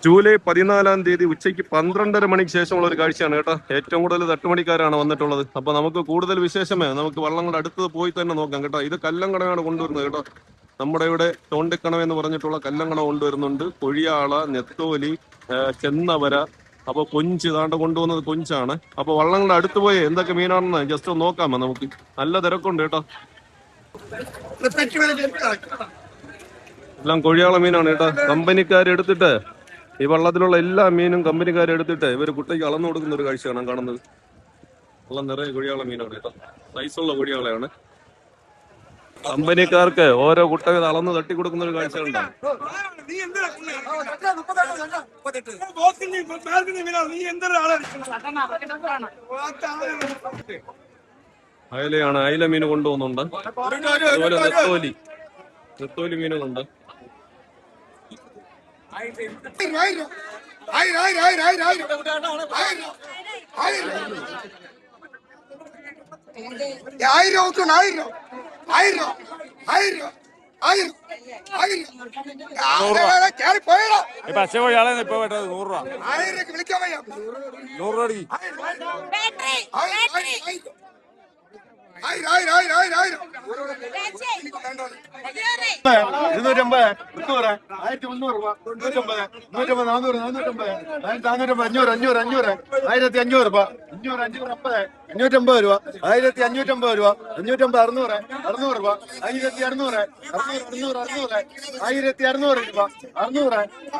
July 14 ഉച്ചയ്ക്ക് 12:30 മണിക്ക് ശേഷമുള്ള ഒരു കാഴ്ചയാണ് കേട്ടോ. ഏറ്റവും കൂടുതൽ തട്ടുമണിക്കാരാണ് വന്നിട്ടുള്ളത്. അപ്പൊ നമുക്ക് കൂടുതൽ വിശേഷമേ നമുക്ക് വള്ളങ്ങളുടെ അടുത്ത് പോയി തന്നെ നോക്കാം കേട്ടോ. ഇത് കല്ലങ്കണയാണ് കൊണ്ടുവരുന്നത് കേട്ടോ. നമ്മുടെ ഇവിടെ തോണ്ടിക്കണം എന്ന് പറഞ്ഞിട്ടുള്ള കല്ലങ്കണ കൊണ്ടുവരുന്നുണ്ട്. കൊഴിയാള, നെത്തോലി, ചെന്നവര, അപ്പൊ കൊഞ്ച് താണ്ട കൊണ്ടുവന്നത് കൊഞ്ചാണ്. അപ്പൊ വള്ളങ്ങളുടെ അടുത്ത് പോയി എന്തൊക്കെ മീനാണെന്ന് ജസ്റ്റ് ഒന്ന് നോക്കാമോ നമുക്ക്. നല്ല തിരക്കുണ്ട് കേട്ടോ. എല്ലാം കൊഴിയാള മീനാണ് കേട്ടോ. കമ്പനിക്കാരെടുത്തിട്ട് ഈ വള്ളത്തിലുള്ള എല്ലാ മീനും കമ്പനിക്കാരെടുത്തിട്ട് ഇവര് കുട്ടയ്ക്ക് അളന്നു കൊടുക്കുന്ന ഒരു കാഴ്ചയാണ് കാണുന്നത്. വള്ളം നിറയെ കൊഴിയാള മീനാണ് കേട്ടോ. സൈസുള്ള കൊഴിയാളയാണ്. കമ്പനിക്കാർക്ക് ഓരോ കുട്ടകൾ അളന്ന് തട്ടി കൊടുക്കുന്ന ഒരു കാഴ്ച ഉണ്ടാവും. അയലയാണ്. അയല മീൻ കൊണ്ടുപോകുന്നുണ്ട്. അതുപോലെ നെത്തോലി മീനുകളുണ്ട്. പച്ചക്കോഴിയാളെ ഇപ്പൊ വേണ്ടത് 100 രൂപ. 100 രൂപ.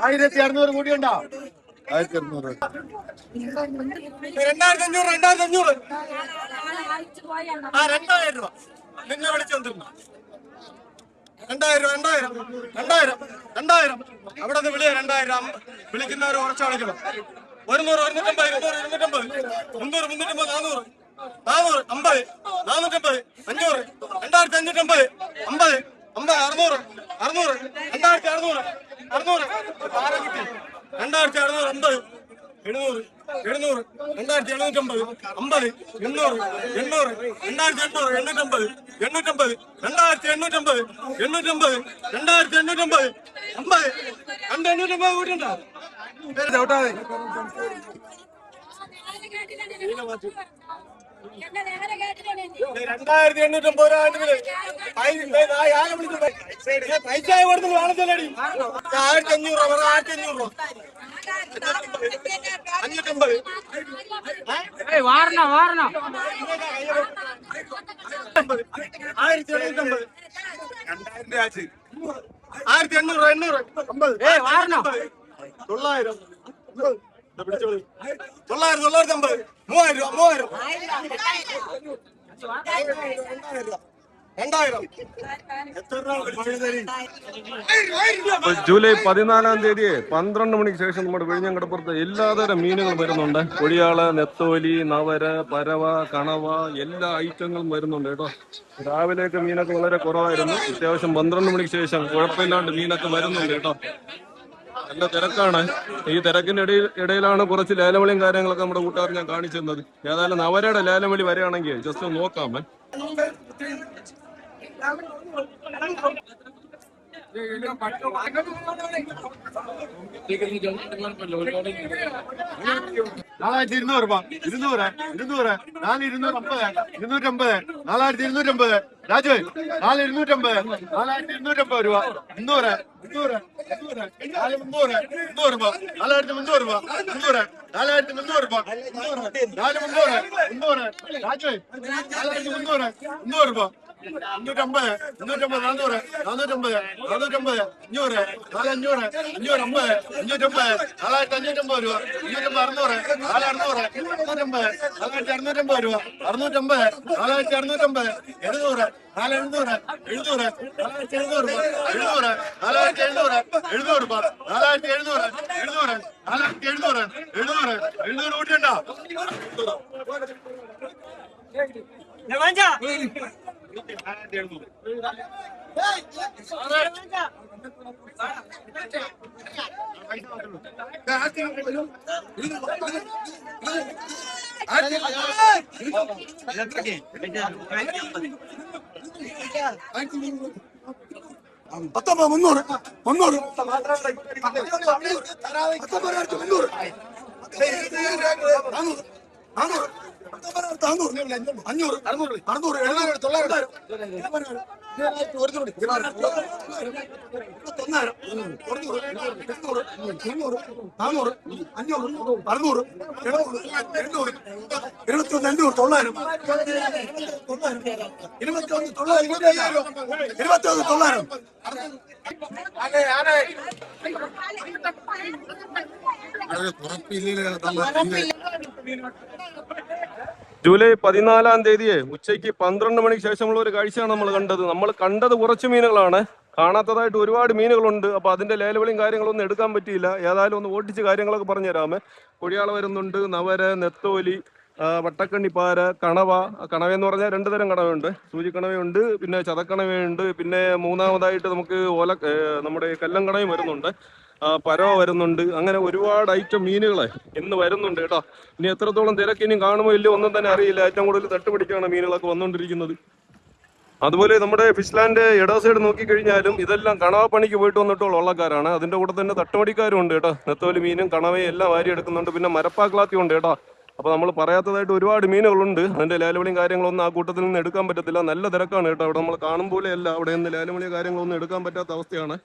1600 കൂടിയുണ്ടോ? 1600. 2500 രൂപ. നിങ്ങൾ വിളിച്ചോണ്ടിരുന്നു. 2000 അവിടെ നിന്ന് വിളിയ 2000 വിളിക്കുന്നവർ കുറച്ച് വിളിക്കണം. 100, 150, 200, 250, 300, 350, 400, 450, 450, 500, 2550, 50, 600, 600, 2600, 600, 2650, 700, 700, 2750, 50, 800, 800, 2800, 850, 850, 2850, 850, 2850, 50, 2850 കൂട്ടുണ്ടോ? 2850 പൈസ കൊടുത്ത് വാണച്ചല്ലടി. 1500 രൂപ. 1500 രൂപ. 550. വാരണ 1750. 1800, 800, 50, 900, പിടിച്ചോളി. 900, 950, 3000 രൂപ. 2000. ജൂലൈ 14 12 മണിക്ക് ശേഷം നമ്മുടെ വിഴിഞ്ഞം കടപ്പുറത്ത് എല്ലാതരം മീനുകൾ വരുന്നുണ്ട്. കൊഴിയാള, നെത്തോലി, നവര, പരവ, കണവ എല്ലാ ഐറ്റങ്ങളും വരുന്നുണ്ട് കേട്ടോ. രാവിലെയൊക്കെ മീനൊക്കെ വളരെ കുറവായിരുന്നു. അത്യാവശ്യം 12 മണിക്ക് ശേഷം കുഴപ്പമില്ലാണ്ട് മീനൊക്കെ വരുന്നുണ്ട് കേട്ടോ. നല്ല തിരക്കാണ്. ഈ തിരക്കിന്റെ ഇടയിലാണ് കുറച്ച് ലേലവിളിയും കാര്യങ്ങളൊക്കെ നമ്മുടെ കൂട്ടുകാർ ഞാൻ കാണിച്ചു തന്നത്. ഏതായാലും നവരയുടെ ലേലവിളി വരികയാണെങ്കിൽ ജസ്റ്റ് ഒന്ന് നോക്കാമേ. നാലായിരത്തി 200 രൂപ. 200, 200, 4250, 250, 4250. രാജു 4250, 4250 രൂപ. 300, 300, 300, 4300, 300 രൂപ. 4300 രൂപ. 300, 4300 രൂപ. 4300, 300. രാജു 4300, 300 രൂപ. 350, 350, 400, 450, 450, 500, 450, 550, 550, 4550 രൂപ. 550, 600, 4600, 4650 രൂപ. 650, 4650, 700, 4700, 700, 4700 രൂപ. 700, 4700, 700 രൂപ. 4700, 700, 4700, 700, 700 കൂട്ടിയുണ്ടോ? 19 300 ജൂലൈ 14-ാം തീയതിയെ ഉച്ചയ്ക്ക് 12 മണിക്ക് ശേഷമുള്ള ഒരു കാഴ്ചയാണ് നമ്മൾ കണ്ടത്. നമ്മൾ കണ്ടത് കുറച്ച് മീനുകളാണ്, കാണാത്തതായിട്ട് ഒരുപാട് മീനുകളുണ്ട്. അപ്പൊ അതിന്റെ ലേലവിളിയും കാര്യങ്ങളൊന്നും എടുക്കാൻ പറ്റിയില്ല. ഏതായാലും ഒന്ന് ഓടിച്ച് കാര്യങ്ങളൊക്കെ പറഞ്ഞു തരാമേ. കൊടിയാള വരുന്നുണ്ട്, നവര, നെത്തോലി, വട്ടക്കണ്ണിപ്പാര, കണവ. കണവ എന്ന് പറഞ്ഞാൽ 2 തരം കണവയുണ്ട്. സൂചിക്കണവയുണ്ട്, പിന്നെ ചതക്കണവയുണ്ട്, പിന്നെ മൂന്നാമതായിട്ട് നമുക്ക് നമ്മുടെ കല്ലങ്കണയും വരുന്നുണ്ട്, പരവ വരുന്നുണ്ട്. അങ്ങനെ ഒരുപാട് ഐറ്റം മീനുകളെ ഇന്ന് വരുന്നുണ്ട് കേട്ടോ. ഇനി എത്രത്തോളം തിരക്ക് ഇനി കാണുമോ ഇല്ലയോ ഒന്നും തന്നെ അറിയില്ല. ഏറ്റവും കൂടുതൽ തട്ടുപിടിക്കാണ് മീനുകളൊക്കെ വന്നുകൊണ്ടിരിക്കുന്നത്. അതുപോലെ നമ്മുടെ ഫിഷ് ലാൻഡ് ഇട സൈഡ് നോക്കിക്കഴിഞ്ഞാലും ഇതെല്ലാം കണവ പണിക്ക് പോയിട്ട് വന്നിട്ടുള്ള വള്ളക്കാരാണ്. അതിന്റെ കൂടെ തന്നെ തട്ടുപടിക്കാരും ഉണ്ട് കേട്ടോ. നെത്തോലി മീനും കണവയും എല്ലാം വാരി എടുക്കുന്നുണ്ട്. പിന്നെ മരപ്പാക്ലാത്തി ഉണ്ട് കേട്ടോ. അപ്പൊ നമ്മൾ പറയാത്തതായിട്ട് ഒരുപാട് മീനുകളുണ്ട്. അതിന്റെ ലേലവിളിയും കാര്യങ്ങളൊന്നും ആ കൂട്ടത്തിൽ നിന്ന് എടുക്കാൻ പറ്റത്തില്ല. നല്ല തിരക്കാണ് കേട്ടോ. അവിടെ നമ്മൾ കാണും പോലെയല്ല, അവിടെ നിന്ന് ലേലവിളിയും കാര്യങ്ങളൊന്നും എടുക്കാൻ പറ്റാത്ത അവസ്ഥയാണ്.